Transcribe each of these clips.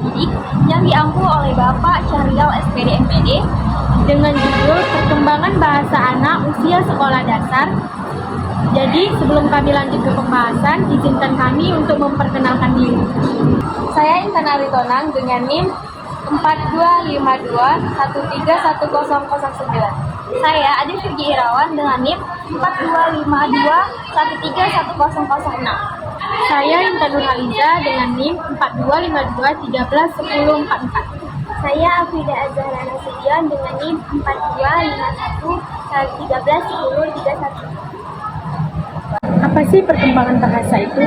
Didik yang diampu oleh Bapak Syahrial SPD MPD dengan judul Perkembangan Bahasa Anak Usia Sekolah Dasar. Jadi sebelum kami lanjut ke pembahasan, izinkan kami untuk memperkenalkan diri. Saya Intan Aritonang dengan NIM 4252131009. Saya Adi Firgi Irawan dengan NIM 4252131006. Saya Intan Nurhaliza dengan NIM 4252131044. Saya Afrida Azhara Nasution dengan NIM 4251131031. Apa sih perkembangan bahasa itu?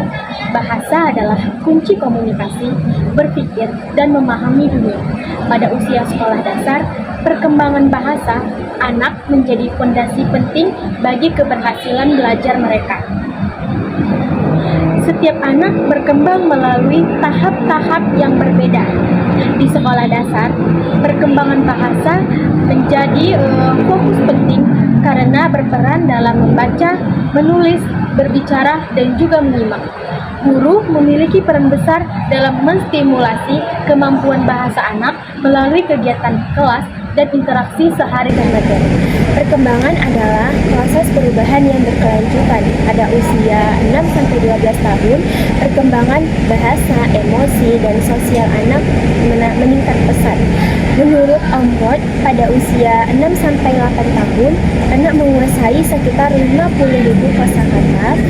Bahasa adalah kunci komunikasi, berpikir, dan memahami dunia. Pada usia sekolah dasar, perkembangan bahasa anak menjadi fondasi penting bagi keberhasilan belajar mereka. Setiap anak berkembang melalui tahap-tahap yang berbeda. Di sekolah dasar, perkembangan bahasa menjadi fokus penting karena berperan dalam membaca, menulis, berbicara, dan juga menyimak. Guru memiliki peran besar dalam menstimulasi kemampuan bahasa anak melalui kegiatan kelas dan interaksi sehari-hari. Perkembangan adalah proses perubahan yang berkelanjutan. Pada usia 6-12 tahun, perkembangan bahasa, emosi, dan sosial anak meningkat pesat. Menurut Oxford, pada usia 6-8 tahun, anak menguasai sekitar 50.000 kosakata,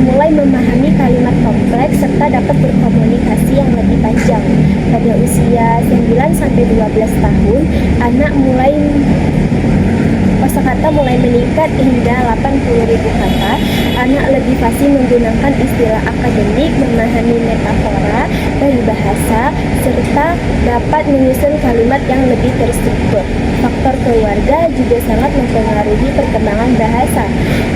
mulai memahami kalimat kompleks, serta dapat berkomunikasi yang lebih panjang. Pada usia 9-12 tahun, anak kosakata mulai meningkat hingga 80.000 kata. Anak lebih fasih menggunakan istilah akademik, memahami metafora, peribahasa, serta dapat menyusun kalimat yang lebih terstruktur. Faktor keluarga juga sangat mempengaruhi perkembangan bahasa.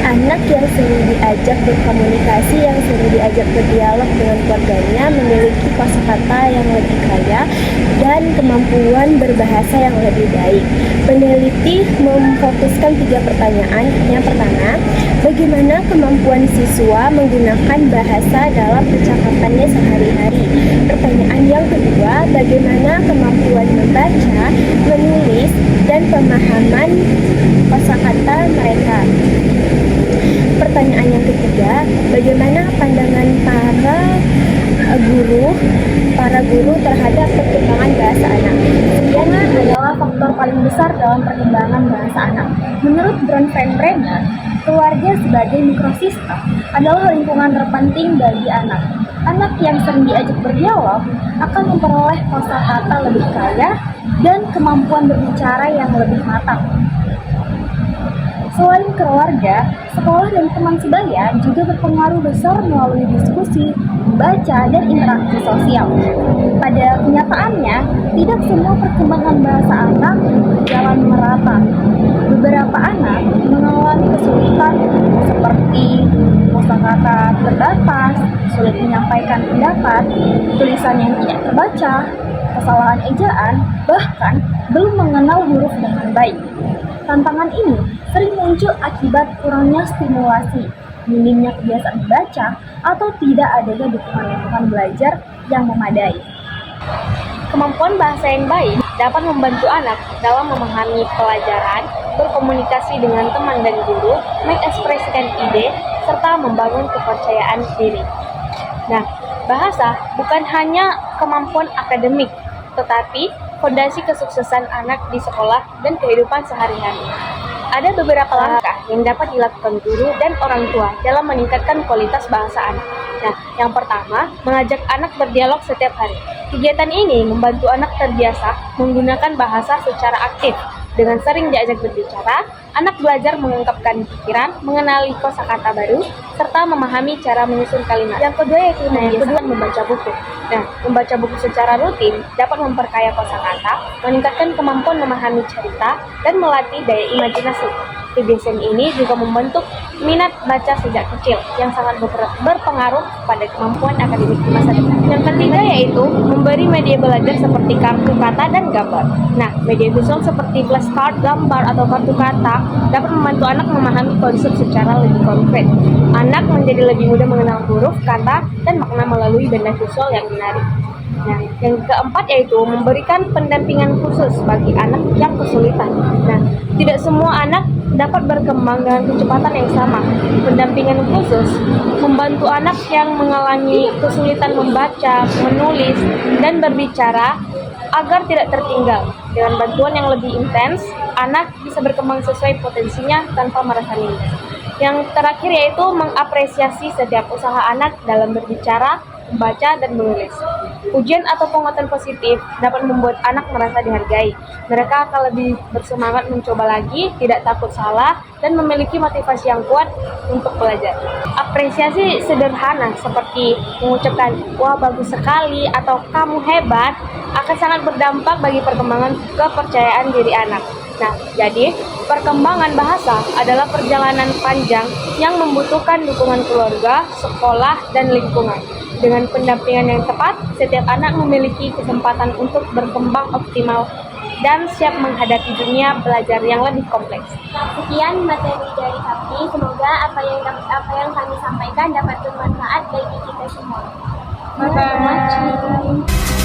Anak yang sering diajak berkomunikasi, yang sering diajak berdialog dengan keluarganya, memiliki kosakata yang lebih kaya dan kemampuan berbahasa yang lebih baik. Peneliti memfokuskan 3 pertanyaan. Yang pertama, bagaimana kemampuan siswa menggunakan bahasa dalam percakapannya sehari-hari? Pertanyaan yang kedua, bagaimana kemampuan membaca, menulis, dan pemahaman kosakata mereka? Pertanyaan yang ketiga, bagaimana pandangan para guru terhadap perkembangan bahasa anak? Sekian adalah faktor paling besar dalam perkembangan bahasa anak. Menurut Brown Van Brenner, keluarga sebagai mikrosistem adalah lingkungan terpenting bagi anak. Anak yang sering diajak berdialog akan memperoleh kosakata lebih kaya dan kemampuan berbicara yang lebih matang. Selain keluarga, sekolah dan teman sebaya juga berpengaruh besar melalui diskusi, membaca, dan interaksi sosial. Pada kenyataannya, tidak semua perkembangan bahasa anak berjalan merata. Beberapa anak mengalami kesulitan seperti kosakata terbatas, sulit menyampaikan pendapat, tulisan yang tidak terbaca, kesalahan ejaan, bahkan belum mengenal huruf dengan baik. Tantangan ini sering muncul akibat kurangnya stimulasi, minimnya kebiasaan membaca, atau tidak adanya dukungan lingkungan belajar yang memadai. Kemampuan bahasa yang baik dapat membantu anak dalam memahami pelajaran, berkomunikasi dengan teman dan guru, mengekspresikan ide, serta membangun kepercayaan diri. Nah, bahasa bukan hanya kemampuan akademik, tetapi fondasi kesuksesan anak di sekolah dan kehidupan sehari-hari. Ada beberapa langkah yang dapat dilakukan guru dan orang tua dalam meningkatkan kualitas bahasa anak. Nah, yang pertama, mengajak anak berdialog setiap hari. Kegiatan ini membantu anak terbiasa menggunakan bahasa secara aktif. Dengan sering diajak berbicara, anak belajar mengungkapkan pikiran, mengenali kosakata baru, serta memahami cara menyusun kalimat. Yang kedua yaitu membaca buku. Nah, membaca buku secara rutin dapat memperkaya kosakata, meningkatkan kemampuan memahami cerita, dan melatih daya imajinasi. Kebiasaan ini juga membentuk minat baca sejak kecil yang sangat berpengaruh pada kemampuan akademik di masa depan. Yang ketiga yaitu memberi media belajar seperti kartu kata dan gambar. Nah, media visual seperti flashcard, gambar, atau kartu kata dapat membantu anak memahami konsep secara lebih konkret. Anak menjadi lebih mudah mengenal huruf, kata, dan makna melalui benda visual yang menarik. Nah, yang keempat yaitu memberikan pendampingan khusus bagi anak yang kesulitan. Nah, tidak semua anak dapat berkembang dengan kecepatan yang sama. Pendampingan khusus membantu anak yang mengalami kesulitan membaca, menulis, dan berbicara agar tidak tertinggal. Dengan bantuan yang lebih intens, anak bisa berkembang sesuai potensinya tanpa merasa minder. Yang terakhir yaitu mengapresiasi setiap usaha anak dalam berbicara, membaca, dan menulis. Pujian atau penguatan positif dapat membuat anak merasa dihargai. Mereka akan lebih bersemangat mencoba lagi, tidak takut salah, dan memiliki motivasi yang kuat untuk belajar. Apresiasi sederhana seperti mengucapkan "wah bagus sekali" atau "kamu hebat" akan sangat berdampak bagi perkembangan kepercayaan diri anak. Nah, jadi perkembangan bahasa adalah perjalanan panjang yang membutuhkan dukungan keluarga, sekolah, dan lingkungan. Dengan pendampingan yang tepat, setiap anak memiliki kesempatan untuk berkembang optimal dan siap menghadapi dunia belajar yang lebih kompleks. Sekian materi dari kami. Semoga apa yang kami sampaikan dapat bermanfaat bagi kita semua. Bye-bye.